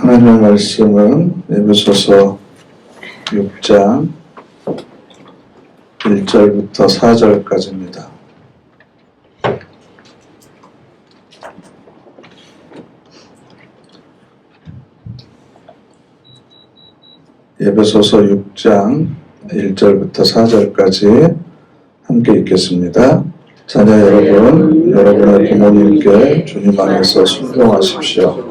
하나님의 말씀은 에베소서 6장 1절부터 4절까지입니다. 에베소서 6장 1절부터 4절까지 함께 읽겠습니다. 자녀 여러분, 여러분의 부모님께 주님 안에서 순종하십시오.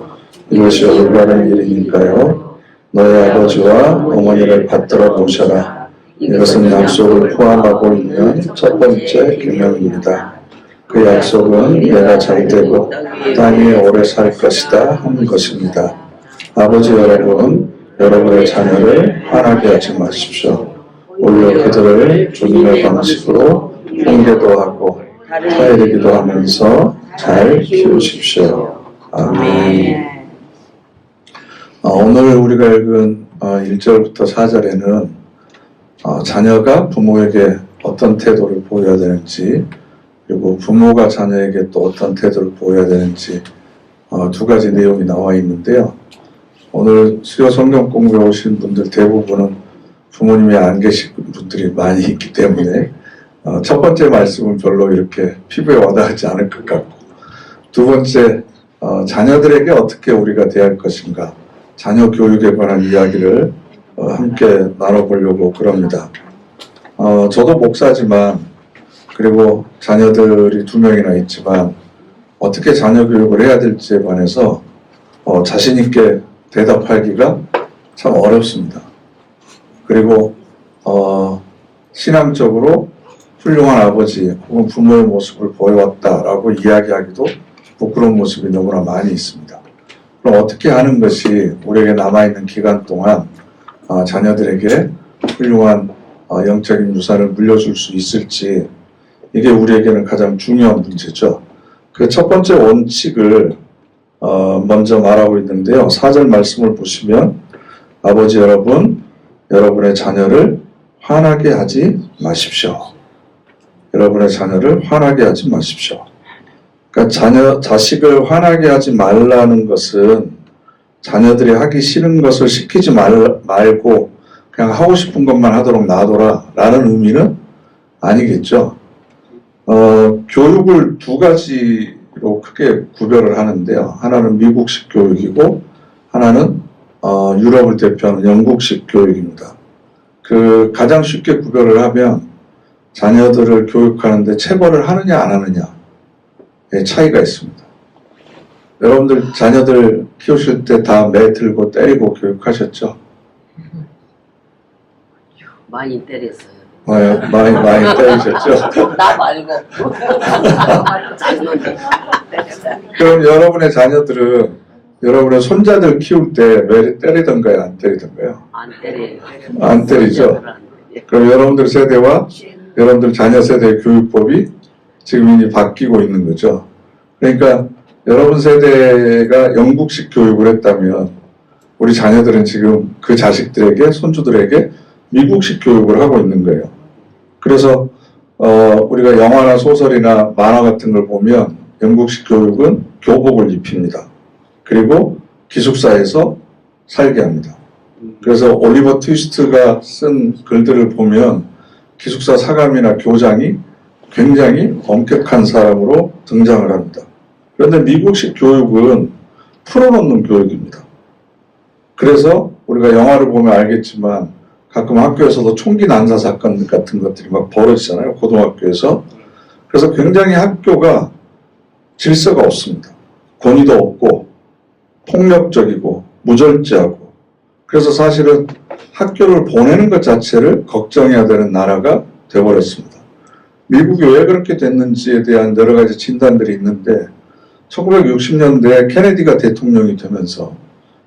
이것이 올바른 일이니까요. 너의 아버지와 어머니를 받들어 보셔라. 이것은 약속을 포함하고 있는 첫 번째 계명입니다. 그 약속은 내가 잘되고 땅 위에 오래 살 것이다 하는 것입니다. 아버지 여러분, 여러분의 자녀를 화나게 하지 마십시오. 오히려 그들을 주님의 방식으로 훈계도 하고 타이르기도 하면서 잘 키우십시오. 아멘. 오늘 우리가 읽은 1절부터 4절에는 자녀가 부모에게 어떤 태도를 보여야 되는지, 그리고 부모가 자녀에게 또 어떤 태도를 보여야 되는지 두 가지 내용이 나와 있는데요. 오늘 수요 성경 공부에 오신 분들 대부분은 부모님이 안 계신 분들이 많이 있기 때문에 첫 번째 말씀은 별로 이렇게 피부에 와닿지 않을 것 같고, 두 번째 자녀들에게 어떻게 우리가 대할 것인가, 자녀 교육에 관한 이야기를 함께 나눠보려고 그럽니다. 저도 목사지만, 그리고 자녀들이 2명이나 있지만 어떻게 자녀 교육을 해야 될지에 관해서 자신 있게 대답하기가 참 어렵습니다. 그리고 신앙적으로 훌륭한 아버지 혹은 부모의 모습을 보여왔다라고 이야기하기도 부끄러운 모습이 너무나 많이 있습니다. 그럼 어떻게 하는 것이 우리에게 남아있는 기간 동안 자녀들에게 훌륭한 영적인 유산을 물려줄 수 있을지, 이게 우리에게는 가장 중요한 문제죠. 그 첫 번째 원칙을 먼저 말하고 있는데요. 4절 말씀을 보시면 아버지 여러분, 여러분의 자녀를 화나게 하지 마십시오. 여러분의 자녀를 화나게 하지 마십시오. 그러니까 자식을 화나게 하지 말라는 것은 자녀들이 하기 싫은 것을 시키지 말고 그냥 하고 싶은 것만 하도록 놔둬라 라는 의미는 아니겠죠. 교육을 두 가지로 크게 구별을 하는데요. 하나는 미국식 교육이고 하나는 유럽을 대표하는 영국식 교육입니다. 가장 쉽게 구별을 하면 자녀들을 교육하는데 체벌을 하느냐 안 하느냐의 차이가 있습니다. 여러분들 자녀들 키우실 때 다 매 들고 때리고 교육하셨죠? 많이 때렸어요. 많이 때리셨죠? 나 말고. 그럼 여러분의 자녀들은 여러분의 손자들 키울 때 매일 때리던가요? 안 때리던가요? 안 때려요. 안 때리죠? 그럼 여러분들 세대와 여러분들 자녀 세대의 교육법이 지금 이미 바뀌고 있는 거죠. 그러니까 여러분 세대가 영국식 교육을 했다면 우리 자녀들은 지금 그 자식들에게, 손주들에게 미국식 교육을 하고 있는 거예요. 그래서 우리가 영화나 소설이나 만화 같은 걸 보면 영국식 교육은 교복을 입힙니다. 그리고 기숙사에서 살게 합니다. 그래서 올리버 트위스트가 쓴 글들을 보면 기숙사 사감이나 교장이 굉장히 엄격한 사람으로 등장을 합니다. 그런데 미국식 교육은 풀어놓는 교육입니다. 그래서 우리가 영화를 보면 알겠지만 가끔 학교에서도 총기 난사 사건 같은 것들이 막 벌어지잖아요. 고등학교에서. 그래서 굉장히 학교가 질서가 없습니다. 권위도 없고 폭력적이고 무절제하고, 그래서 사실은 학교를 보내는 것 자체를 걱정해야 되는 나라가 되어버렸습니다. 미국이 왜 그렇게 됐는지에 대한 여러 가지 진단들이 있는데 1960년대에 케네디가 대통령이 되면서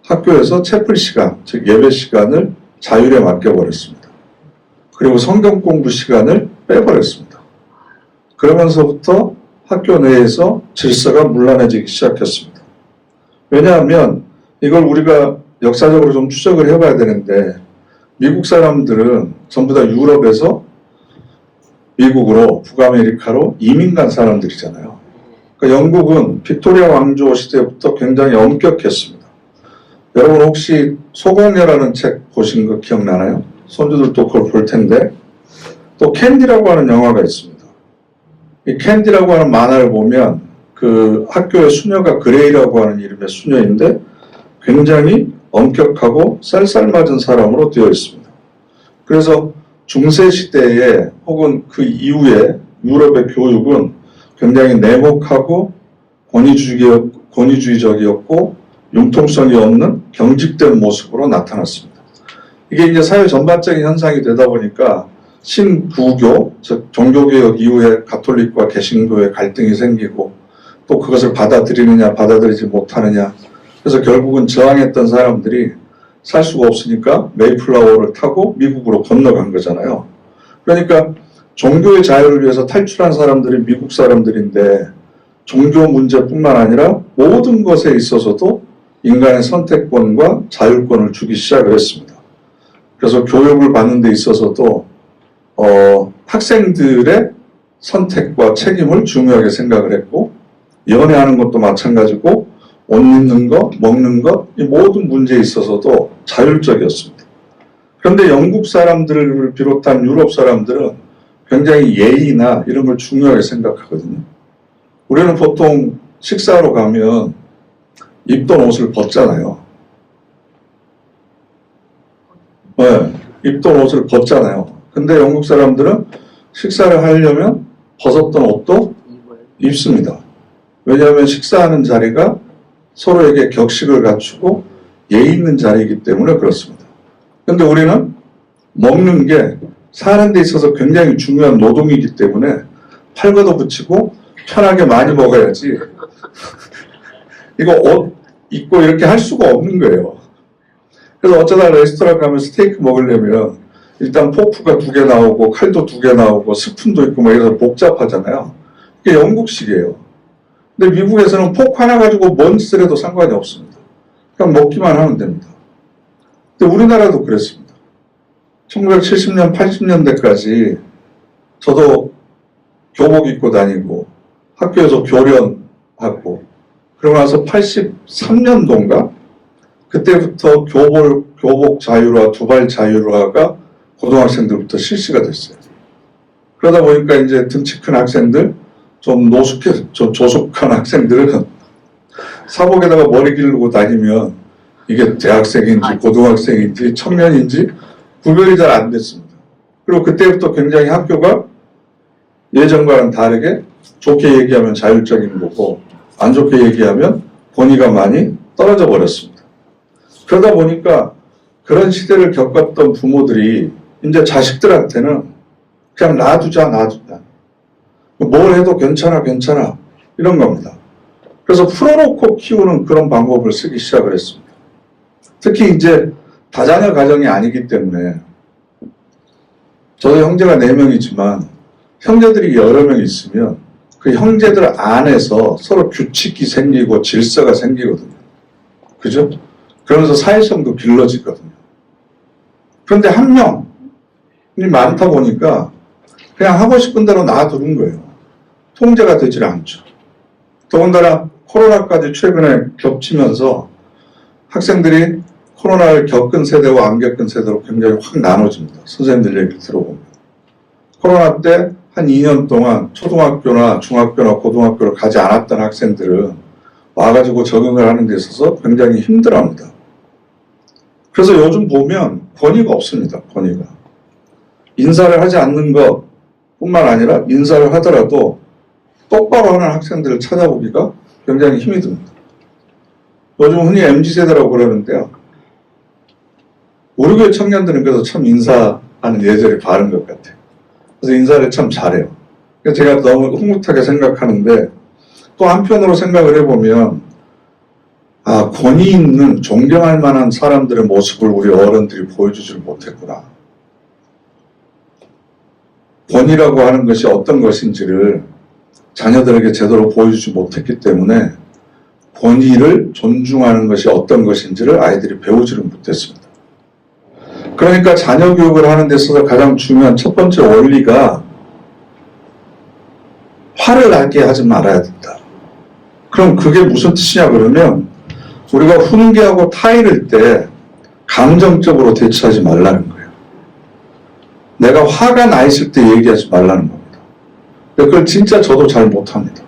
학교에서 채플 시간, 즉 예배 시간을 자율에 맡겨버렸습니다. 그리고 성경 공부 시간을 빼버렸습니다. 그러면서부터 학교 내에서 질서가 문란해지기 시작했습니다. 왜냐하면 이걸 우리가 역사적으로 좀 추적을 해봐야 되는데, 미국 사람들은 전부 다 유럽에서 미국으로, 북아메리카로 이민 간 사람들이잖아요. 그러니까 영국은 빅토리아 왕조 시대부터 굉장히 엄격했습니다. 여러분 혹시 소공녀라는 책 보신 거 기억나나요? 손주들도 그걸 볼 텐데 또 캔디라고 하는 영화가 있습니다. 이 캔디라고 하는 만화를 보면 그 학교의 수녀가 그레이라고 하는 이름의 수녀인데 굉장히 엄격하고 쌀쌀맞은 사람으로 되어 있습니다. 그래서 중세 시대에 혹은 그 이후에 유럽의 교육은 굉장히 냉혹하고 권위주의적이었고 융통성이 없는 경직된 모습으로 나타났습니다. 이게 이제 사회 전반적인 현상이 되다 보니까 신부교, 즉 종교개혁 이후에 가톨릭과 개신교의 갈등이 생기고 또 그것을 받아들이느냐 받아들이지 못하느냐, 그래서 결국은 저항했던 사람들이 살 수가 없으니까 메이플라워를 타고 미국으로 건너간 거잖아요. 그러니까 종교의 자유를 위해서 탈출한 사람들이 미국 사람들인데 종교 문제뿐만 아니라 모든 것에 있어서도 인간의 선택권과 자율권을 주기 시작을 했습니다. 그래서 교육을 받는 데 있어서도 학생들의 선택과 책임을 중요하게 생각을 했고, 연애하는 것도 마찬가지고 옷 입는 것, 먹는 것, 이 모든 문제에 있어서도 자율적이었습니다. 그런데 영국 사람들을 비롯한 유럽 사람들은 굉장히 예의나 이런 걸 중요하게 생각하거든요. 우리는 보통 식사하러 가면 입던 옷을 벗잖아요. 네, 입던 옷을 벗잖아요. 근데 영국 사람들은 식사를 하려면 벗었던 옷도 입습니다. 왜냐하면 식사하는 자리가 서로에게 격식을 갖추고 예의 있는 자리이기 때문에 그렇습니다. 그런데 우리는 먹는 게 사는 데 있어서 굉장히 중요한 노동이기 때문에 팔 걷어붙이고 편하게 많이 먹어야지 이거 옷 입고 이렇게 할 수가 없는 거예요. 그래서 어쩌다 레스토랑 가면 스테이크 먹으려면 일단 포크가 2개 나오고 칼도 2개 나오고 스푼도 있고 막 이래서 복잡하잖아요. 이게 영국식이에요. 근데 미국에서는 포크 하나 가지고 뭔 짓을 해도 상관이 없습니다. 그냥 먹기만 하면 됩니다. 근데 우리나라도 그랬습니다. 1970년, 80년대까지 저도 교복 입고 다니고 학교에서 교련하고 그러고 나서 83년도인가 그때부터 교복 자율화, 두발 자율화가 고등학생들부터 실시가 됐어요. 그러다 보니까 이제 등치 큰 학생들, 좀 조숙한 학생들은 사복에다가 머리 기르고 다니면 이게 대학생인지 고등학생인지 청년인지 구별이 잘 안 됐습니다. 그리고 그때부터 굉장히 학교가 예전과는 다르게 좋게 얘기하면 자율적인 거고 안 좋게 얘기하면 권위가 많이 떨어져 버렸습니다. 그러다 보니까 그런 시대를 겪었던 부모들이 이제 자식들한테는 그냥 놔두자. 뭘 해도 괜찮아 이런 겁니다. 그래서 풀어놓고 키우는 그런 방법을 쓰기 시작을 했습니다. 특히 이제 다자녀 가정이 아니기 때문에 저도 형제가 4명이지만 형제들이 여러 명 있으면 그 형제들 안에서 서로 규칙이 생기고 질서가 생기거든요. 그죠? 그러면서 사회성도 길러지거든요. 그런데 한 명이 많다 보니까 그냥 하고 싶은 대로 놔두는 거예요. 통제가 되질 않죠. 더군다나 코로나까지 최근에 겹치면서 학생들이 코로나를 겪은 세대와 안 겪은 세대로 굉장히 확 나눠집니다. 선생님들 얘기를 들어보면. 코로나 때 한 2년 동안 초등학교나 중학교나 고등학교를 가지 않았던 학생들은 와가지고 적응을 하는 데 있어서 굉장히 힘들어합니다. 그래서 요즘 보면 권위가 없습니다. 권위가. 인사를 하지 않는 것뿐만 아니라 인사를 하더라도 똑바로 하는 학생들을 찾아보기가 굉장히 힘이 듭니다. 요즘 흔히 MZ세대라고 그러는데요. 우리 교회 청년들은 그래서 참 인사하는 예절이 바른 것 같아요. 그래서 인사를 참 잘해요. 제가 너무 흐뭇하게 생각하는데 또 한편으로 생각을 해보면 권위 있는 존경할 만한 사람들의 모습을 우리 어른들이 보여주질 못했구나. 권위라고 하는 것이 어떤 것인지를 자녀들에게 제대로 보여주지 못했기 때문에 권위를 존중하는 것이 어떤 것인지를 아이들이 배우지를 못했습니다. 그러니까 자녀 교육을 하는 데 있어서 가장 중요한 첫 번째 원리가 화를 나게 하지 말아야 된다. 그럼 그게 무슨 뜻이냐 그러면 우리가 훈계하고 타이를 때 감정적으로 대처하지 말라는 거예요. 내가 화가 나 있을 때 얘기하지 말라는 겁니다. 근데 그걸 진짜 저도 잘 못합니다.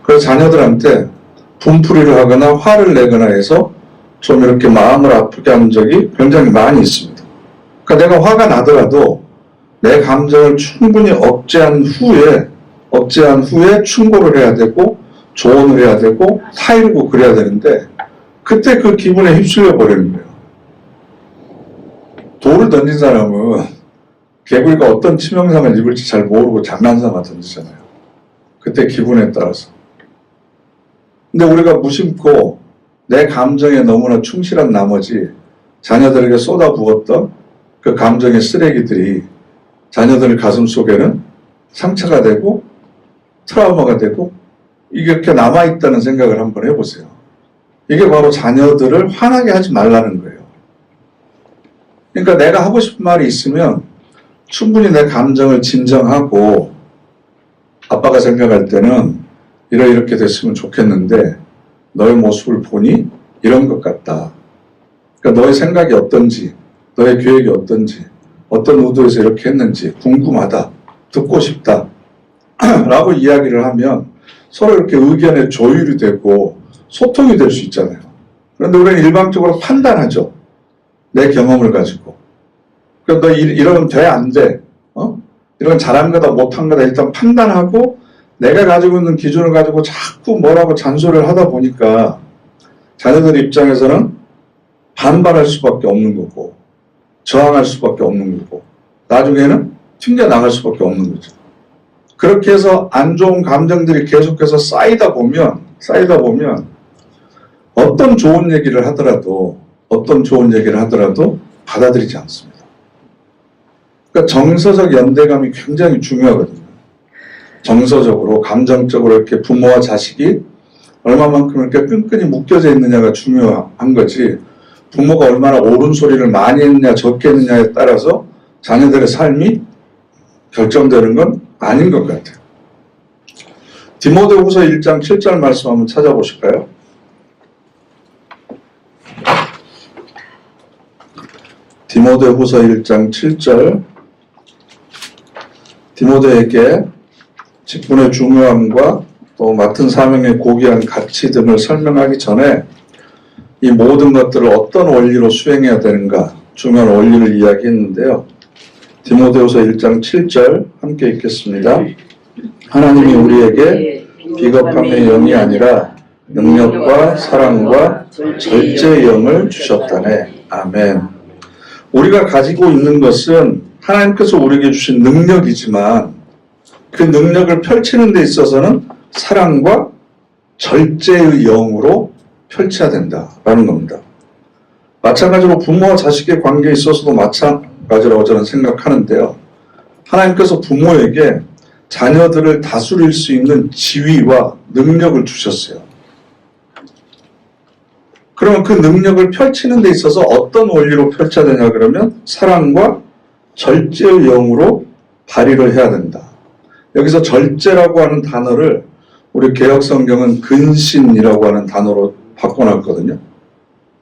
그래서 자녀들한테 분풀이를 하거나 화를 내거나 해서 좀 이렇게 마음을 아프게 한 적이 굉장히 많이 있습니다. 그러니까 내가 화가 나더라도 내 감정을 충분히 억제한 후에 충고를 해야 되고 조언을 해야 되고 타이르고 그래야 되는데 그때 그 기분에 휩쓸려 버리는 거예요. 돌을 던진 사람은 개구리가 어떤 치명상을 입을지 잘 모르고 장난삼아 던지잖아요. 그때 기분에 따라서. 근데 우리가 무심코 내 감정에 너무나 충실한 나머지 자녀들에게 쏟아부었던 그 감정의 쓰레기들이 자녀들 가슴 속에는 상처가 되고 트라우마가 되고 이게 이렇게 남아있다는 생각을 한번 해보세요. 이게 바로 자녀들을 화나게 하지 말라는 거예요. 그러니까 내가 하고 싶은 말이 있으면 충분히 내 감정을 진정하고 아빠가 생각할 때는 이렇게 됐으면 좋겠는데 너의 모습을 보니 이런 것 같다. 그러니까 너의 생각이 어떤지, 너의 계획이 어떤지, 어떤 의도에서 이렇게 했는지 궁금하다, 듣고 싶다 라고 이야기를 하면 서로 이렇게 의견의 조율이 되고 소통이 될 수 있잖아요. 그런데 우리는 일방적으로 판단하죠. 내 경험을 가지고. 그러니까 너 이러면 돼, 안 돼? 이런 잘한 거다, 못한 거다 일단 판단하고 내가 가지고 있는 기준을 가지고 자꾸 뭐라고 잔소리를 하다 보니까 자녀들 입장에서는 반발할 수밖에 없는 거고 저항할 수밖에 없는 거고 나중에는 튕겨나갈 수밖에 없는 거죠. 그렇게 해서 안 좋은 감정들이 계속해서 쌓이다 보면 어떤 좋은 얘기를 하더라도 받아들이지 않습니다. 그러니까 정서적 연대감이 굉장히 중요하거든요. 정서적으로, 감정적으로 이렇게 부모와 자식이 얼마만큼 이렇게 끈끈이 묶여져 있느냐가 중요한 거지, 부모가 얼마나 옳은 소리를 많이 했느냐, 적게 했느냐에 따라서 자녀들의 삶이 결정되는 건 아닌 것 같아요. 디모데후서 1장 7절 말씀 한번 찾아보실까요? 디모데후서 1장 7절. 디모데에게 직분의 중요함과 또 맡은 사명의 고귀한 가치 등을 설명하기 전에 이 모든 것들을 어떤 원리로 수행해야 되는가 중요한 원리를 이야기했는데요. 디모데후서 1장 7절 함께 읽겠습니다. 하나님이 우리에게 비겁함의 영이 아니라 능력과 사랑과 절제의 영을 주셨다네. 아멘. 우리가 가지고 있는 것은 하나님께서 우리에게 주신 능력이지만 그 능력을 펼치는 데 있어서는 사랑과 절제의 영으로 펼쳐야 된다라는 겁니다. 마찬가지로 부모와 자식의 관계에 있어서도 마찬가지라고 저는 생각하는데요. 하나님께서 부모에게 자녀들을 다스릴 수 있는 지위와 능력을 주셨어요. 그러면 그 능력을 펼치는 데 있어서 어떤 원리로 펼쳐야 되냐 그러면 사랑과 절제의 영으로 발휘를 해야 된다. 여기서 절제라고 하는 단어를 우리 개혁성경은 근신이라고 하는 단어로 바꿔놨거든요.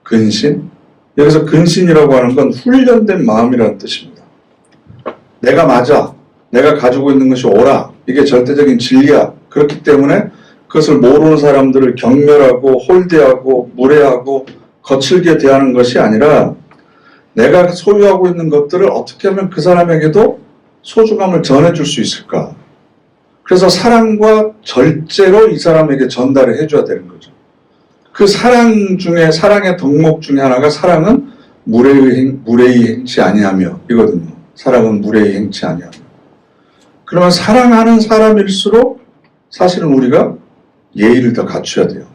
근신. 여기서 근신이라고 하는 건 훈련된 마음이라는 뜻입니다. 내가 맞아. 내가 가지고 있는 것이 옳아. 이게 절대적인 진리야. 그렇기 때문에 그것을 모르는 사람들을 경멸하고 홀대하고 무례하고 거칠게 대하는 것이 아니라 내가 소유하고 있는 것들을 어떻게 하면 그 사람에게도 소중함을 전해줄 수 있을까. 그래서 사랑과 절제로 이 사람에게 전달을 해줘야 되는 거죠. 그 사랑 중에, 사랑의 덕목 중에 하나가 사랑은 무례히 행치 아니하며 이거든요. 사랑은 무례히 행치 아니하며. 그러면 사랑하는 사람일수록 사실은 우리가 예의를 더 갖춰야 돼요.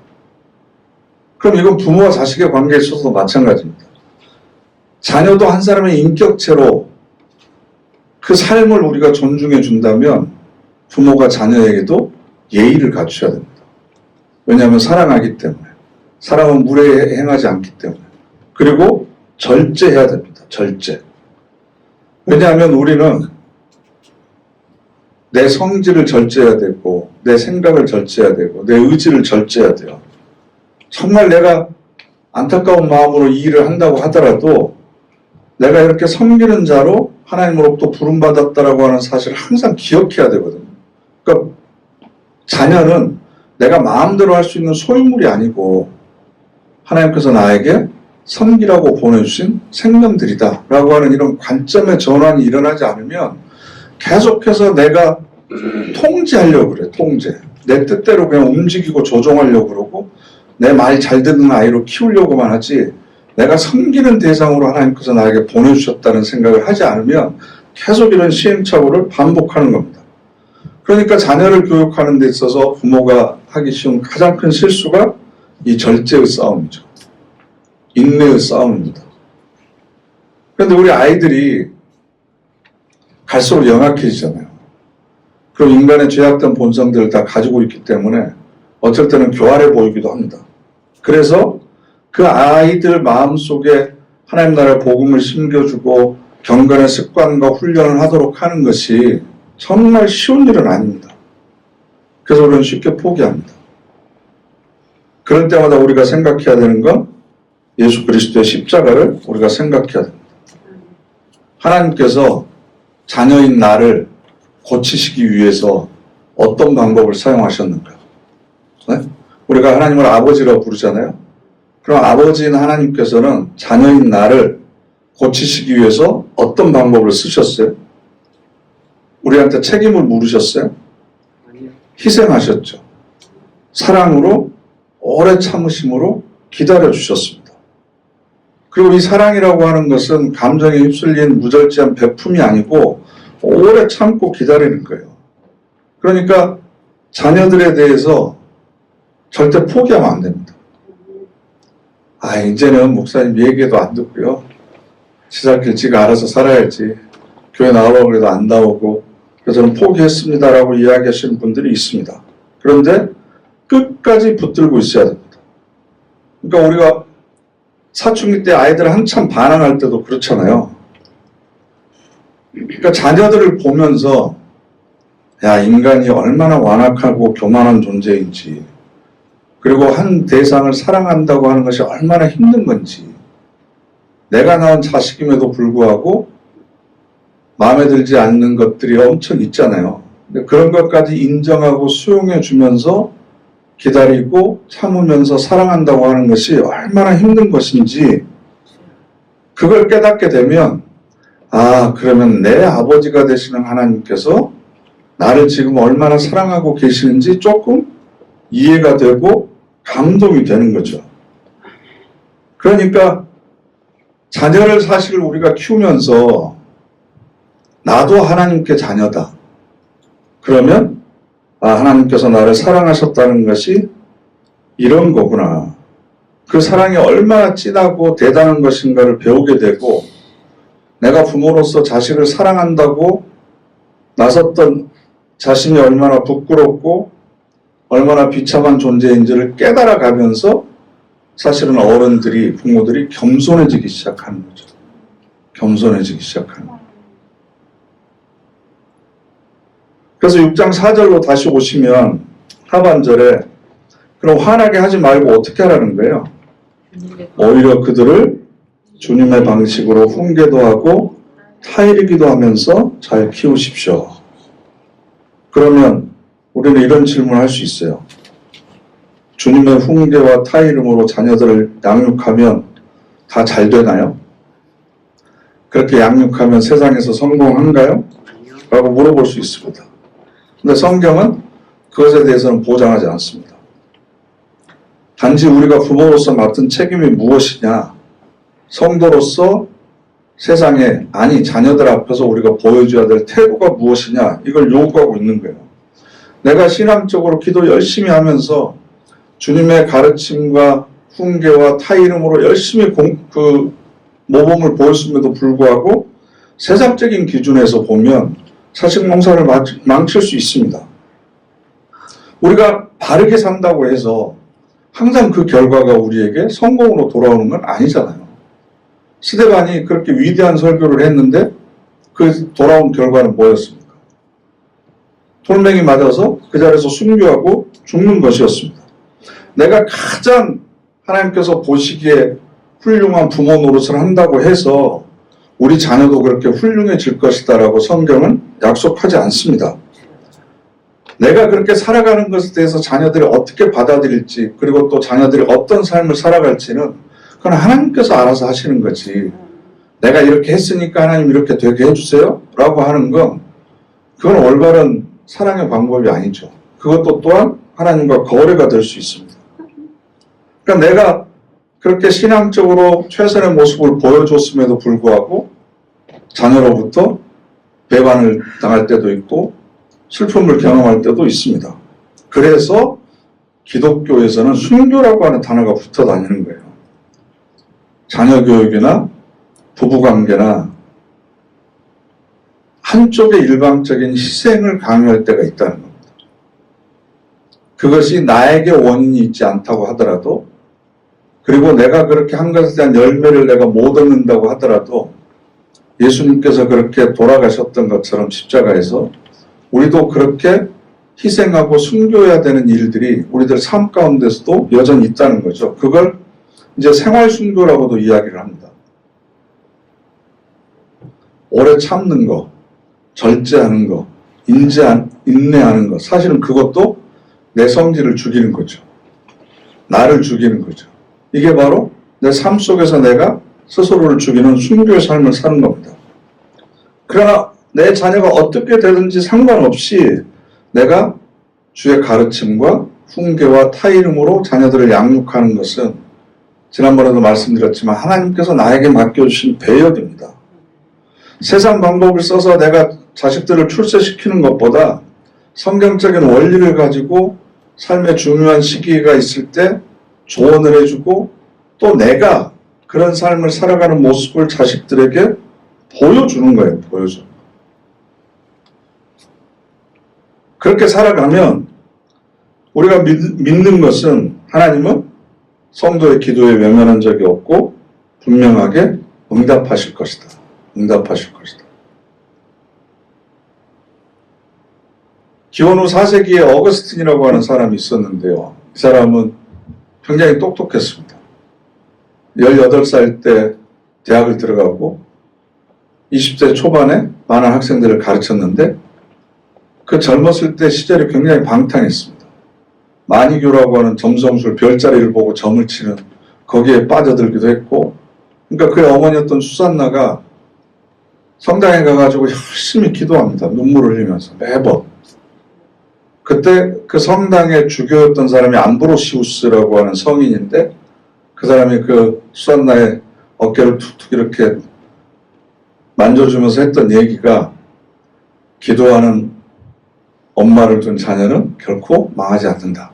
그럼 이건 부모와 자식의 관계에 있어서도 마찬가지입니다. 자녀도 한 사람의 인격체로 그 삶을 우리가 존중해 준다면 부모가 자녀에게도 예의를 갖춰야 됩니다. 왜냐하면 사랑하기 때문에. 사랑은 무례히 행하지 않기 때문에. 그리고 절제해야 됩니다. 절제. 왜냐하면 우리는 내 성질을 절제해야 되고 내 생각을 절제해야 되고 내 의지를 절제해야 돼요. 정말 내가 안타까운 마음으로 이 일을 한다고 하더라도 내가 이렇게 섬기는 자로 하나님으로부터 부름받았다라고 하는 사실을 항상 기억해야 되거든요. 그러니까 자녀는 내가 마음대로 할 수 있는 소유물이 아니고 하나님께서 나에게 섬기라고 보내주신 생명들이다 라고 하는 이런 관점의 전환이 일어나지 않으면 계속해서 내가 통제하려고 그래. 통제. 내 뜻대로 그냥 움직이고 조종하려고 그러고 내 말 잘 듣는 아이로 키우려고만 하지 내가 섬기는 대상으로 하나님께서 나에게 보내주셨다는 생각을 하지 않으면 계속 이런 시행착오를 반복하는 겁니다. 그러니까 자녀를 교육하는 데 있어서 부모가 하기 쉬운 가장 큰 실수가 이 절제의 싸움이죠. 인내의 싸움입니다. 그런데 우리 아이들이 갈수록 영악해지잖아요. 그럼 인간의 죄악된 본성들을 다 가지고 있기 때문에 어쩔 때는 교활해 보이기도 합니다. 그래서 그 아이들 마음속에 하나님 나라의 복음을 심겨주고 경건의 습관과 훈련을 하도록 하는 것이 정말 쉬운 일은 아닙니다. 그래서 우리는 쉽게 포기합니다. 그럴 때마다 우리가 생각해야 되는 건 예수 그리스도의 십자가를 우리가 생각해야 됩니다. 하나님께서 자녀인 나를 고치시기 위해서 어떤 방법을 사용하셨는가? 네? 우리가 하나님을 아버지라고 부르잖아요. 그럼 아버지인 하나님께서는 자녀인 나를 고치시기 위해서 어떤 방법을 쓰셨어요? 우리한테 책임을 물으셨어요? 희생하셨죠. 사랑으로 오래 참으심으로 기다려주셨습니다. 그리고 이 사랑이라고 하는 것은 감정에 휩쓸린 무절제한 베품이 아니고 오래 참고 기다리는 거예요. 그러니까 자녀들에 대해서 절대 포기하면 안 됩니다. 이제는 목사님 얘기도 안 듣고요. 지살길 지가 알아서 살아야지. 교회 나오라고 해도 안 나오고 그래서 저는 포기했습니다라고 이야기하시는 분들이 있습니다. 그런데 끝까지 붙들고 있어야 됩니다. 그러니까 우리가 사춘기 때 아이들 한참 반항할 때도 그렇잖아요. 그러니까 자녀들을 보면서 야, 인간이 얼마나 완악하고 교만한 존재인지 그리고 한 대상을 사랑한다고 하는 것이 얼마나 힘든 건지 내가 낳은 자식임에도 불구하고 마음에 들지 않는 것들이 엄청 있잖아요. 근데 그런 것까지 인정하고 수용해 주면서 기다리고 참으면서 사랑한다고 하는 것이 얼마나 힘든 것인지 그걸 깨닫게 되면 그러면 내 아버지가 되시는 하나님께서 나를 지금 얼마나 사랑하고 계시는지 조금 이해가 되고 감동이 되는 거죠. 그러니까 자녀를 사실 우리가 키우면서 나도 하나님께 자녀다. 그러면 하나님께서 나를 사랑하셨다는 것이 이런 거구나. 그 사랑이 얼마나 진하고 대단한 것인가를 배우게 되고 내가 부모로서 자식을 사랑한다고 나섰던 자신이 얼마나 부끄럽고 얼마나 비참한 존재인지를 깨달아가면서 사실은 어른들이, 부모들이 겸손해지기 시작하는 거죠. 겸손해지기 시작하는 거예요. 그래서 6장 4절로 다시 오시면 하반절에 그럼 화나게 하지 말고 어떻게 하라는 거예요? 오히려 그들을 주님의 방식으로 훈계도 하고 타이르기도 하면서 잘 키우십시오. 그러면 우리는 이런 질문을 할 수 있어요. 주님의 훈계와 타이름으로 자녀들을 양육하면 다 잘 되나요? 그렇게 양육하면 세상에서 성공한가요? 라고 물어볼 수 있습니다. 근데 성경은 그것에 대해서는 보장하지 않습니다. 단지 우리가 부모로서 맡은 책임이 무엇이냐, 성도로서 세상에, 자녀들 앞에서 우리가 보여줘야 될 태도가 무엇이냐, 이걸 요구하고 있는 거예요. 내가 신앙적으로 기도 열심히 하면서 주님의 가르침과 훈계와 타이름으로 열심히 모범을 보였음에도 불구하고 세상적인 기준에서 보면 자식 농사를 망칠 수 있습니다. 우리가 바르게 산다고 해서 항상 그 결과가 우리에게 성공으로 돌아오는 건 아니잖아요. 스데반이 그렇게 위대한 설교를 했는데 그 돌아온 결과는 뭐였습니까? 돌멩이 맞아서 그 자리에서 순교하고 죽는 것이었습니다. 내가 가장 하나님께서 보시기에 훌륭한 부모 노릇을 한다고 해서 우리 자녀도 그렇게 훌륭해질 것이다라고 성경은 약속하지 않습니다. 내가 그렇게 살아가는 것에 대해서 자녀들이 어떻게 받아들일지, 그리고 또 자녀들이 어떤 삶을 살아갈지는 그건 하나님께서 알아서 하시는 거지. 내가 이렇게 했으니까 하나님 이렇게 되게 해주세요 라고 하는 건 그건 올바른 사랑의 방법이 아니죠. 그것도 또한 하나님과 거래가 될 수 있습니다. 그러니까 내가 그렇게 신앙적으로 최선의 모습을 보여줬음에도 불구하고 자녀로부터 배반을 당할 때도 있고 슬픔을 경험할 때도 있습니다. 그래서 기독교에서는 순교라고 하는 단어가 붙어 다니는 거예요. 자녀 교육이나 부부관계나 한쪽의 일방적인 희생을 강요할 때가 있다는 겁니다. 그것이 나에게 원인이 있지 않다고 하더라도, 그리고 내가 그렇게 한 것에 대한 열매를 내가 못 얻는다고 하더라도 예수님께서 그렇게 돌아가셨던 것처럼 십자가에서 우리도 그렇게 희생하고 순교해야 되는 일들이 우리들 삶 가운데서도 여전히 있다는 거죠. 그걸 이제 생활 순교라고도 이야기를 합니다. 오래 참는 거, 절제하는 거, 인내하는 거, 사실은 그것도 내 성질을 죽이는 거죠. 나를 죽이는 거죠. 이게 바로 내 삶 속에서 내가 스스로를 죽이는 순교의 삶을 사는 겁니다. 그러나 내 자녀가 어떻게 되든지 상관없이 내가 주의 가르침과 훈계와 타이름으로 자녀들을 양육하는 것은 지난번에도 말씀드렸지만 하나님께서 나에게 맡겨주신 배역입니다. 세상 방법을 써서 내가 자식들을 출세시키는 것보다 성경적인 원리를 가지고 삶의 중요한 시기가 있을 때 조언을 해주고 또 내가 그런 삶을 살아가는 모습을 자식들에게 보여주는 거예요. 보여줘. 그렇게 살아가면 우리가 믿는 것은 하나님은 성도의 기도에 외면한 적이 없고 분명하게 응답하실 것이다. 응답하실 것이다. 기원 후 4세기에 어거스틴이라고 하는 사람이 있었는데요. 이 사람은 굉장히 똑똑했습니다. 18살 때 대학을 들어가고 20대 초반에 많은 학생들을 가르쳤는데 그 젊었을 때 시절이 굉장히 방탕했습니다. 만이교라고 하는 점성술 별자리를 보고 점을 치는 거기에 빠져들기도 했고, 그러니까 그의 어머니였던 수산나가 성당에 가가지고 열심히 기도합니다. 눈물을 흘리면서 매번. 그때 그 성당의 주교였던 사람이 암브로시우스라고 하는 성인인데 그 사람이 그 수산나의 어깨를 툭툭 이렇게 만져주면서 했던 얘기가 기도하는 엄마를 둔 자녀는 결코 망하지 않는다.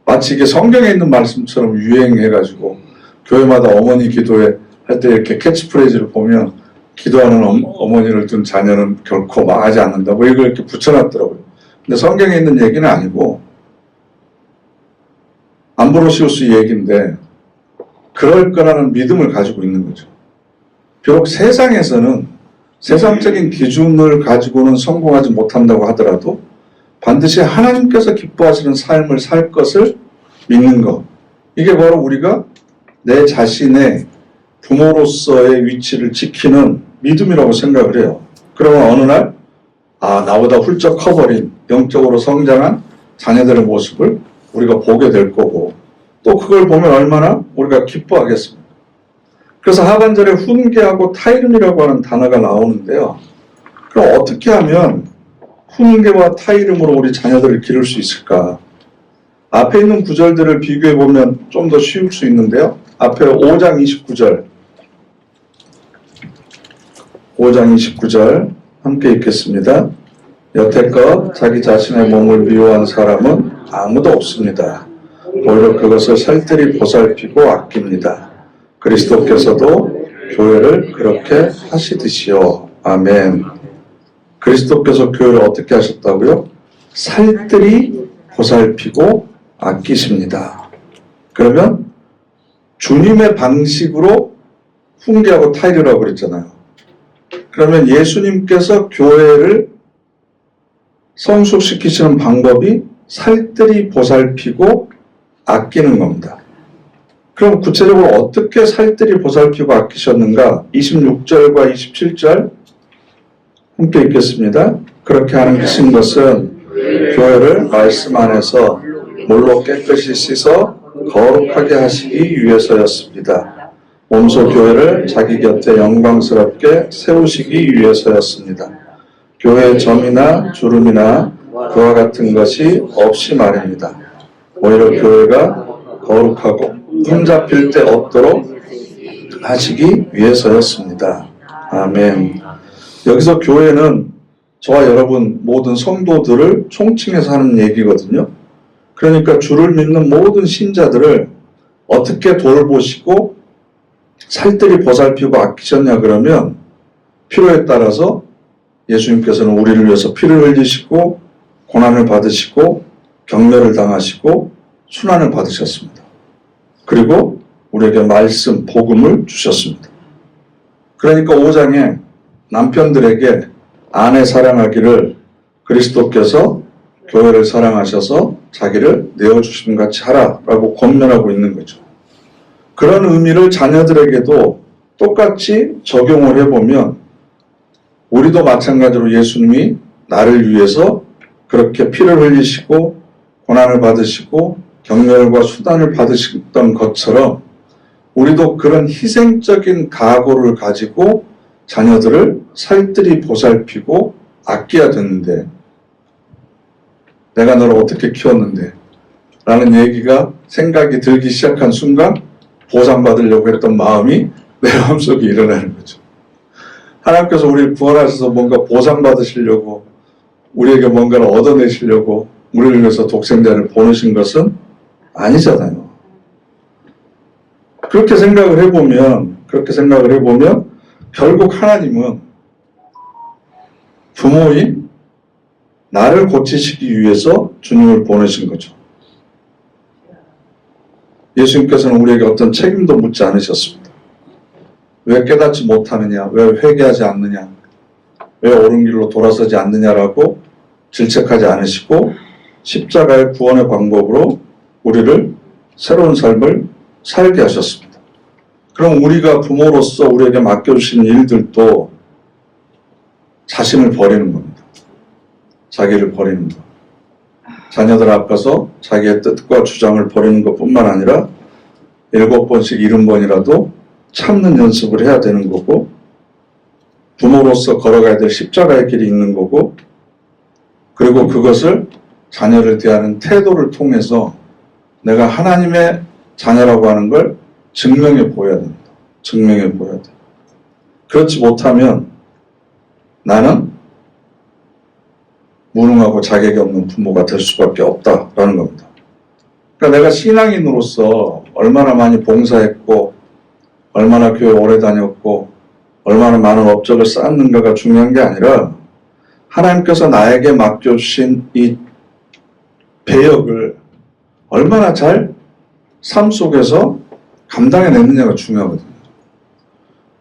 마치 이게 성경에 있는 말씀처럼 유행해가지고 교회마다 어머니 기도회 할 때 이렇게 캐치프레이즈를 보면 기도하는 어머니를 둔 자녀는 결코 망하지 않는다. 뭐 이걸 이렇게 붙여놨더라고요. 근데 성경에 있는 얘기는 아니고 암브로시우스 얘기인데 그럴 거라는 믿음을 가지고 있는 거죠. 비록 세상에서는 세상적인 기준을 가지고는 성공하지 못한다고 하더라도 반드시 하나님께서 기뻐하시는 삶을 살 것을 믿는 것. 이게 바로 우리가 내 자신의 부모로서의 위치를 지키는 믿음이라고 생각을 해요. 그러면 어느 날 나보다 훌쩍 커버린 영적으로 성장한 자녀들의 모습을 우리가 보게 될 거고 또 그걸 보면 얼마나 우리가 기뻐하겠습니까? 그래서 하반절에 훈계하고 타이름이라고 하는 단어가 나오는데요. 그럼 어떻게 하면 훈계와 타이름으로 우리 자녀들을 기를 수 있을까? 앞에 있는 구절들을 비교해보면 좀 더 쉬울 수 있는데요. 앞에 5장 29절 5장 29절 함께 읽겠습니다. 여태껏 자기 자신의 몸을 미워한 사람은 아무도 없습니다. 오히려 그것을 살뜰히 보살피고 아낍니다. 그리스도께서도 교회를 그렇게 하시듯이요. 아멘. 그리스도께서 교회를 어떻게 하셨다고요? 살뜰히 보살피고 아끼십니다. 그러면 주님의 방식으로 훈계하고 타이르라고 그랬잖아요. 그러면 예수님께서 교회를 성숙시키시는 방법이 살뜰히 보살피고 아끼는 겁니다. 그럼 구체적으로 어떻게 살뜰히 보살피고 아끼셨는가? 26절과 27절 함께 읽겠습니다. 그렇게 하신 것은 교회를 말씀 안에서 물로 깨끗이 씻어 거룩하게 하시기 위해서였습니다. 몸소 교회를 자기 곁에 영광스럽게 세우시기 위해서였습니다. 교회의 점이나 주름이나 그와 같은 것이 없이 말입니다. 오히려 교회가 거룩하고 흠잡힐 데 없도록 하시기 위해서였습니다. 아멘. 여기서 교회는 저와 여러분 모든 성도들을 총칭해서 하는 얘기거든요. 그러니까 주를 믿는 모든 신자들을 어떻게 돌보시고 살뜰히 보살피고 아끼셨냐 그러면 필요에 따라서 예수님께서는 우리를 위해서 피를 흘리시고 고난을 받으시고 경멸을 당하시고 순환을 받으셨습니다. 그리고 우리에게 말씀, 복음을 주셨습니다. 그러니까 5장에 남편들에게 아내 사랑하기를 그리스도께서 교회를 사랑하셔서 자기를 내어주심 같이 하라라고 권면하고 있는 거죠. 그런 의미를 자녀들에게도 똑같이 적용을 해보면 우리도 마찬가지로 예수님이 나를 위해서 그렇게 피를 흘리시고 고난을 받으시고 경멸과 수단을 받으셨던 것처럼 우리도 그런 희생적인 각오를 가지고 자녀들을 살뜰히 보살피고 아껴야 되는데 내가 너를 어떻게 키웠는데 라는 얘기가 생각이 들기 시작한 순간 보상받으려고 했던 마음이 내 마음속에 일어나는 거죠. 하나님께서 우리를 구원하셔서 뭔가 보상받으시려고 우리에게 뭔가를 얻어내시려고 우리를 위해서 독생자를 보내신 것은 아니잖아요. 그렇게 생각을 해보면 결국 하나님은 부모인 나를 고치시기 위해서 주님을 보내신 거죠. 예수님께서는 우리에게 어떤 책임도 묻지 않으셨습니다. 왜 깨닫지 못하느냐, 왜 회개하지 않느냐, 왜 옳은 길로 돌아서지 않느냐라고 질책하지 않으시고 십자가의 구원의 방법으로 우리를 새로운 삶을 살게 하셨습니다. 그럼 우리가 부모로서 우리에게 맡겨주신 일들도 자신을 버리는 겁니다. 자기를 버리는 것. 자녀들 앞에서 자기의 뜻과 주장을 버리는 것뿐만 아니라 7번씩 70번이라도 참는 연습을 해야 되는 거고 부모로서 걸어가야 될 십자가의 길이 있는 거고 그리고 그것을 자녀를 대하는 태도를 통해서 내가 하나님의 자녀라고 하는 걸 증명해 보여야 됩니다. 증명해 보여야 돼요. 그렇지 못하면 나는 무능하고 자격이 없는 부모가 될 수밖에 없다라는 겁니다. 그러니까 내가 신앙인으로서 얼마나 많이 봉사했고 얼마나 교회 오래 다녔고 얼마나 많은 업적을 쌓았는가가 중요한 게 아니라 하나님께서 나에게 맡겨주신 이 배역을 얼마나 잘 삶 속에서 감당해냈느냐가 중요하거든요.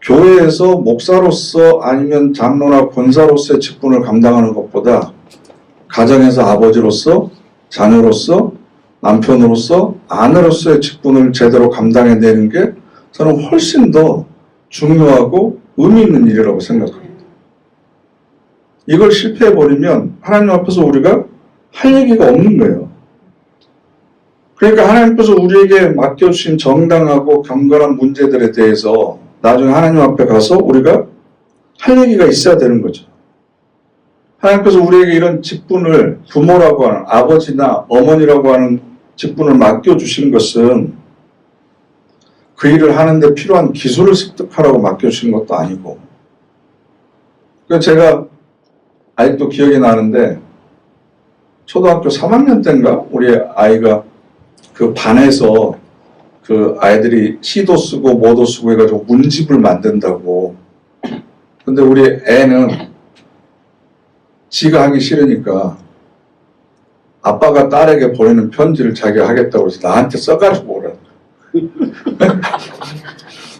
교회에서 목사로서 아니면 장로나 권사로서의 직분을 감당하는 것보다 가정에서 아버지로서 자녀로서 남편으로서 아내로서의 직분을 제대로 감당해내는 게 저는 훨씬 더 중요하고 의미 있는 일이라고 생각합니다. 이걸 실패해버리면 하나님 앞에서 우리가 할 얘기가 없는 거예요. 그러니까 하나님께서 우리에게 맡겨주신 정당하고 경건한 문제들에 대해서 나중에 하나님 앞에 가서 우리가 할 얘기가 있어야 되는 거죠. 하나님께서 우리에게 이런 직분을 부모라고 하는 아버지나 어머니라고 하는 직분을 맡겨주신 것은 그 일을 하는데 필요한 기술을 습득하라고 맡겨주신 것도 아니고 그러니까 제가 아직도 기억이 나는데 초등학교 3학년 때인가 우리 아이가 그 반에서 그 아이들이 시도 쓰고 뭐도 쓰고 해가지고 문집을 만든다고. 근데 우리 애는 지가 하기 싫으니까 아빠가 딸에게 보내는 편지를 자기가 하겠다고 해서 나한테 써가지고 오라고.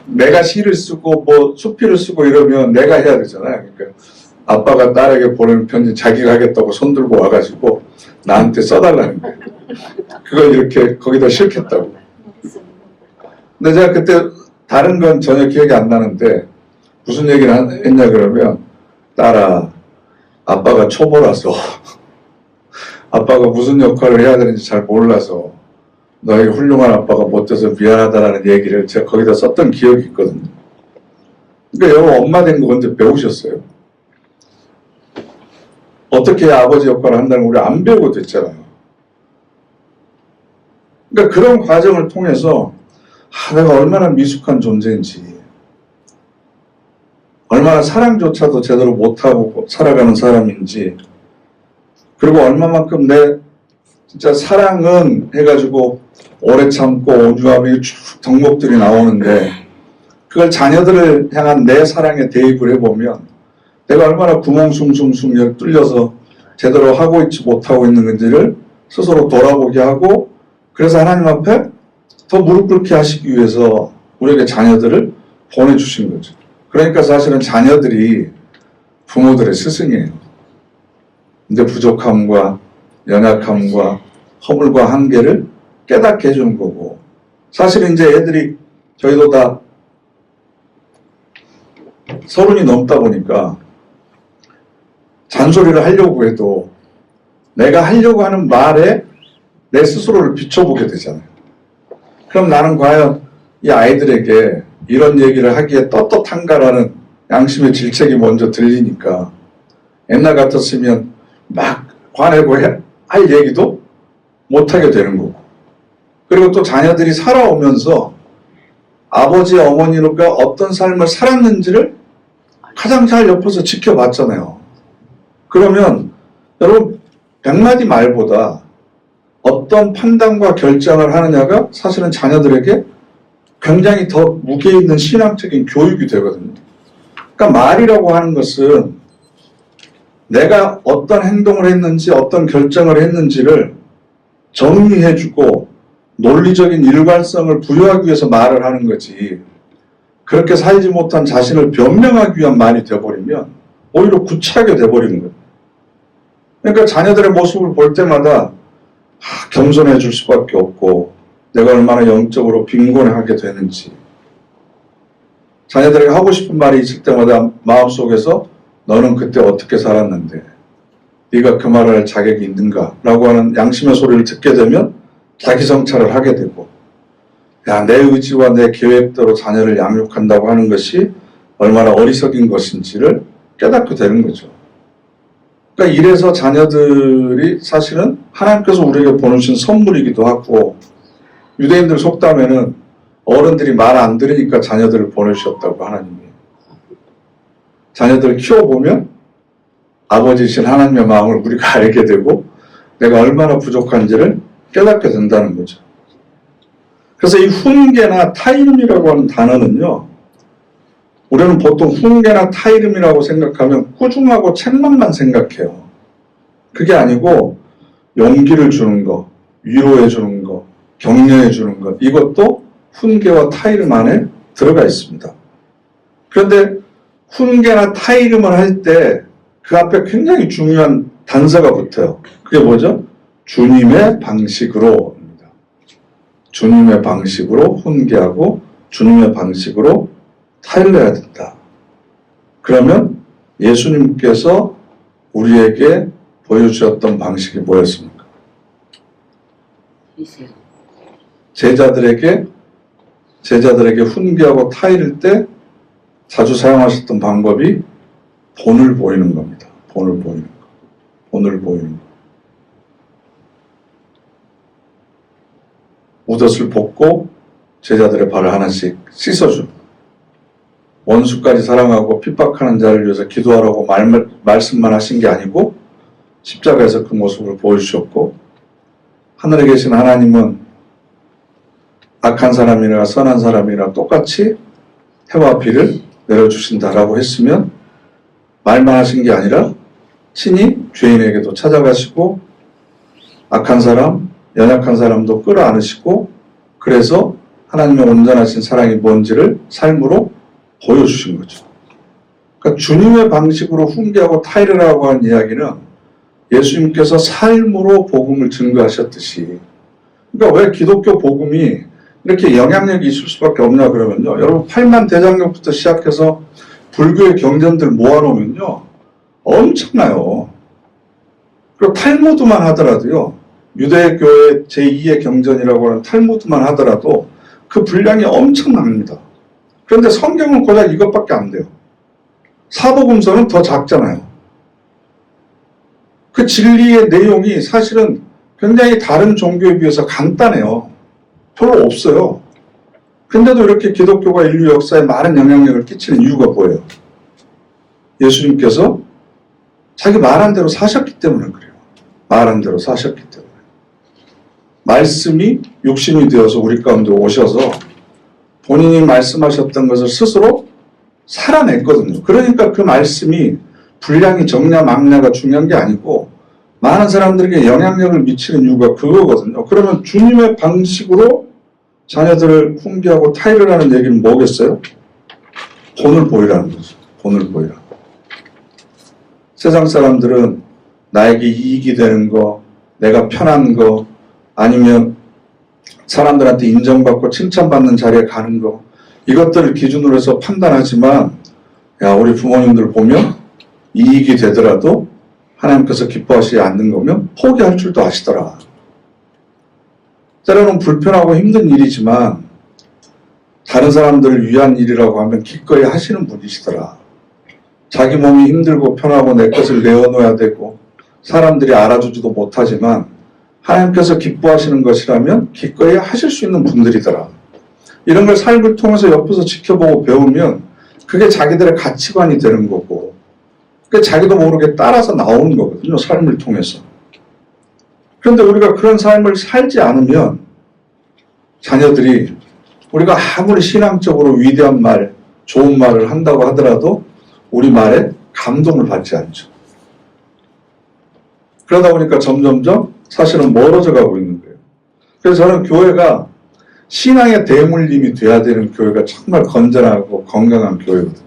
내가 시를 쓰고 뭐 수필을 쓰고 이러면 내가 해야 되잖아요. 그러니까 아빠가 딸에게 보내는 편지 자기가 하겠다고 손들고 와가지고 나한테 써달라는 거예요. 그걸 이렇게 거기다 실겠다고. 근데 제가 그때 다른 건 전혀 기억이 안 나는데 무슨 얘기를 했냐 그러면 딸아 아빠가 초보라서 아빠가 무슨 역할을 해야 되는지 잘 몰라서 너에게 훌륭한 아빠가 못 돼서 미안하다라는 얘기를 제가 거기다 썼던 기억이 있거든요. 그러니까 여러분 엄마 된 거 언제 배우셨어요? 어떻게 아버지 역할을 한다는 걸 우리 안 배우고 됐잖아요. 그러니까 그런 과정을 통해서 내가 얼마나 미숙한 존재인지 얼마나 사랑조차도 제대로 못하고 살아가는 사람인지 그리고 얼마만큼 내 진짜 사랑은 해가지고 오래 참고 온유함이 쭉 덕목들이 나오는데 그걸 자녀들을 향한 내 사랑에 대입을 해보면 내가 얼마나 구멍 숭숭숭 뚫려서 제대로 하고 있지 못하고 있는 건지를 스스로 돌아보게 하고 그래서 하나님 앞에 더 무릎 꿇게 하시기 위해서 우리에게 자녀들을 보내주신 거죠. 그러니까 사실은 자녀들이 부모들의 스승이에요. 근데 부족함과 연약함과 허물과 한계를 깨닫게 해주는 거고 사실은 이제 애들이 저희도 다 30이 넘다 보니까 잔소리를 하려고 해도 내가 하려고 하는 말에 내 스스로를 비춰보게 되잖아요. 그럼 나는 과연 이 아이들에게 이런 얘기를 하기에 떳떳한가라는 양심의 질책이 먼저 들리니까 옛날 같았으면 막 화내고 할 얘기도 못하게 되는 거고 그리고 또 자녀들이 살아오면서 아버지 어머니가 어떤 삶을 살았는지를 가장 잘 옆에서 지켜봤잖아요. 그러면 여러분 100마디 말보다 어떤 판단과 결정을 하느냐가 사실은 자녀들에게 굉장히 더 무게 있는 신앙적인 교육이 되거든요. 그러니까 말이라고 하는 것은 내가 어떤 행동을 했는지 어떤 결정을 했는지를 정리해주고 논리적인 일관성을 부여하기 위해서 말을 하는 거지 그렇게 살지 못한 자신을 변명하기 위한 말이 되어버리면 오히려 구차하게 되어버리는 거예요. 그러니까 자녀들의 모습을 볼 때마다 겸손해 줄 수밖에 없고 내가 얼마나 영적으로 빈곤하게 되는지 자녀들에게 하고 싶은 말이 있을 때마다 마음속에서 너는 그때 어떻게 살았는데 네가 그 말을 할 자격이 있는가 라고 하는 양심의 소리를 듣게 되면 자기 성찰을 하게 되고 내 의지와 내 계획대로 자녀를 양육한다고 하는 것이 얼마나 어리석인 것인지를 깨닫게 되는 거죠. 그러니까 이래서 자녀들이 사실은 하나님께서 우리에게 보내주신 선물이기도 하고 유대인들 속담에는 어른들이 말 안 들으니까 자녀들을 보내주셨다고 하나님이 자녀들을 키워보면 아버지이신 하나님의 마음을 우리가 알게 되고 내가 얼마나 부족한지를 깨닫게 된다는 거죠. 그래서 이 훈계나 타이름이라고 하는 단어는요 우리는 보통 훈계나 타이름이라고 생각하면 꾸중하고 책망만 생각해요. 그게 아니고 용기를 주는 거, 위로해 주는 거, 격려해 주는 것 이것도 훈계와 타이름 안에 들어가 있습니다. 그런데 훈계나 타이름을 할 때 그 앞에 굉장히 중요한 단서가 붙어요. 그게 뭐죠? 주님의 방식으로 입니다. 주님의 방식으로 훈계하고 주님의 방식으로 타일러야 된다. 그러면 예수님께서 우리에게 보여주셨던 방식이 뭐였습니까? 제자들에게 훈계하고 타이를 때 자주 사용하셨던 방법이 본을 보이는 겁니다. 본을 보이는 거. 본을 보이는 거. 웃옷을 벗고 제자들의 발을 하나씩 씻어주는 원수까지 사랑하고 핍박하는 자를 위해서 기도하라고 말씀만 하신 게 아니고 십자가에서 그 모습을 보여주셨고 하늘에 계신 하나님은 악한 사람이나 선한 사람이나 똑같이 해와 비를 내려주신다라고 했으면 말만 하신 게 아니라 친히 죄인에게도 찾아가시고 악한 사람, 연약한 사람도 끌어안으시고 그래서 하나님의 온전하신 사랑이 뭔지를 삶으로 보여주신 거죠. 그러니까 주님의 방식으로 훈계하고 타이르라고 하는 이야기는 예수님께서 삶으로 복음을 증거하셨듯이 그러니까 왜 기독교 복음이 이렇게 영향력이 있을 수밖에 없냐 그러면요. 여러분 8만 대장경부터 시작해서 불교의 경전들 모아놓으면요. 엄청나요. 그리고 탈무드만 하더라도요. 유대교의 제2의 경전이라고 하는 탈무드만 하더라도 그 분량이 엄청납니다. 그런데 성경은 고작 이것밖에 안 돼요. 사복음서는 더 작잖아요. 그 진리의 내용이 사실은 굉장히 다른 종교에 비해서 간단해요. 별로 없어요. 근데도 이렇게 기독교가 인류 역사에 많은 영향력을 끼치는 이유가 뭐예요? 예수님께서 자기 말한 대로 사셨기 때문에 그래요. 말한 대로 사셨기 때문에. 말씀이 육신이 되어서 우리 가운데 오셔서 본인이 말씀하셨던 것을 스스로 살아냈거든요. 그러니까 그 말씀이 분량이 적냐 막냐가 중요한 게 아니고 많은 사람들에게 영향력을 미치는 이유가 그거거든요. 그러면 주님의 방식으로 자녀들을 훈계하고 타일을 하는 얘기는 뭐겠어요? 본을 보이라는 거죠. 본을 보이라. 세상 사람들은 나에게 이익이 되는 거, 내가 편한 거, 아니면 사람들한테 인정받고 칭찬받는 자리에 가는 거, 이것들을 기준으로 해서 판단하지만, 야, 우리 부모님들 보면 이익이 되더라도 하나님께서 기뻐하시지 않는 거면 포기할 줄도 아시더라. 때로는 불편하고 힘든 일이지만 다른 사람들을 위한 일이라고 하면 기꺼이 하시는 분이시더라. 자기 몸이 힘들고 편하고 내 것을 내어놓아야 되고 사람들이 알아주지도 못하지만 하나님께서 기뻐하시는 것이라면 기꺼이 하실 수 있는 분들이더라. 이런 걸 삶을 통해서 옆에서 지켜보고 배우면 그게 자기들의 가치관이 되는 거고 그게 자기도 모르게 따라서 나오는 거거든요. 삶을 통해서. 그런데 우리가 그런 삶을 살지 않으면 자녀들이 우리가 아무리 신앙적으로 위대한 말, 좋은 말을 한다고 하더라도 우리 말에 감동을 받지 않죠. 그러다 보니까 점점점 사실은 멀어져 가고 있는 거예요. 그래서 저는 교회가 신앙의 대물림이 돼야 되는 교회가 정말 건전하고 건강한 교회거든요.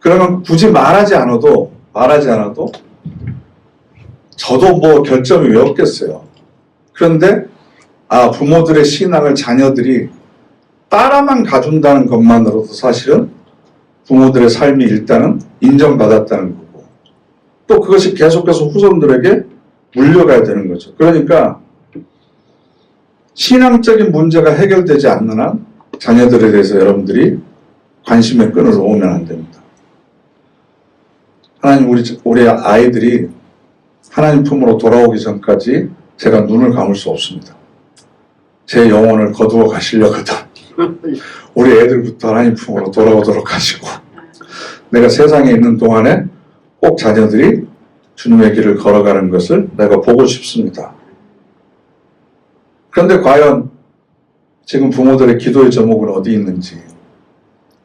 그러면 굳이 말하지 않아도 저도 뭐 결점이 왜 없겠어요. 그런데 부모들의 신앙을 자녀들이 따라만 가준다는 것만으로도 사실은 부모들의 삶이 일단은 인정받았다는 거고 또 그것이 계속해서 후손들에게 물려가야 되는 거죠. 그러니까 신앙적인 문제가 해결되지 않는 한 자녀들에 대해서 여러분들이 관심의 끈을 놓으면 안 됩니다. 하나님 우리 아이들이 하나님 품으로 돌아오기 전까지 제가 눈을 감을 수 없습니다. 제 영혼을 거두어 가시려거든. 우리 애들부터 하나님 품으로 돌아오도록 하시고 내가 세상에 있는 동안에 꼭 자녀들이 주님의 길을 걸어가는 것을 내가 보고 싶습니다. 그런데 과연 지금 부모들의 기도의 제목은 어디 있는지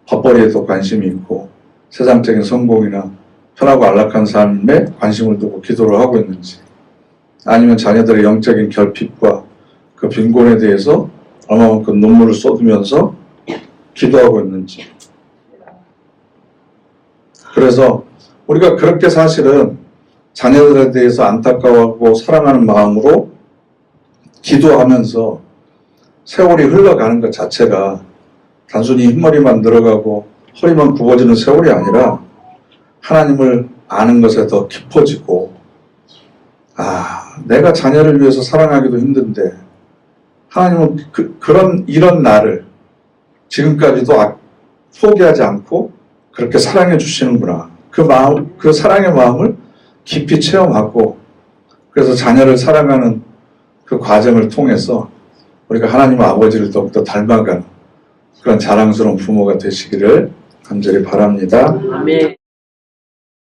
밥벌이에도 관심이 있고 세상적인 성공이나 편하고 안락한 삶에 관심을 두고 기도를 하고 있는지 아니면 자녀들의 영적인 결핍과 그 빈곤에 대해서 얼마만큼 눈물을 쏟으면서 기도하고 있는지. 그래서 우리가 그렇게 사실은 자녀들에 대해서 안타까워하고 사랑하는 마음으로 기도하면서 세월이 흘러가는 것 자체가 단순히 흰머리만 늘어가고 허리만 굽어지는 세월이 아니라 하나님을 아는 것에 더 깊어지고 내가 자녀를 위해서 사랑하기도 힘든데 하나님은 이런 나를 지금까지도 포기하지 않고 그렇게 사랑해 주시는구나. 그 마음, 그 사랑의 마음을 깊이 체험하고 그래서 자녀를 사랑하는 그 과정을 통해서 우리가 하나님 아버지를 더욱더 닮아가는 그런 자랑스러운 부모가 되시기를 간절히 바랍니다. 아멘.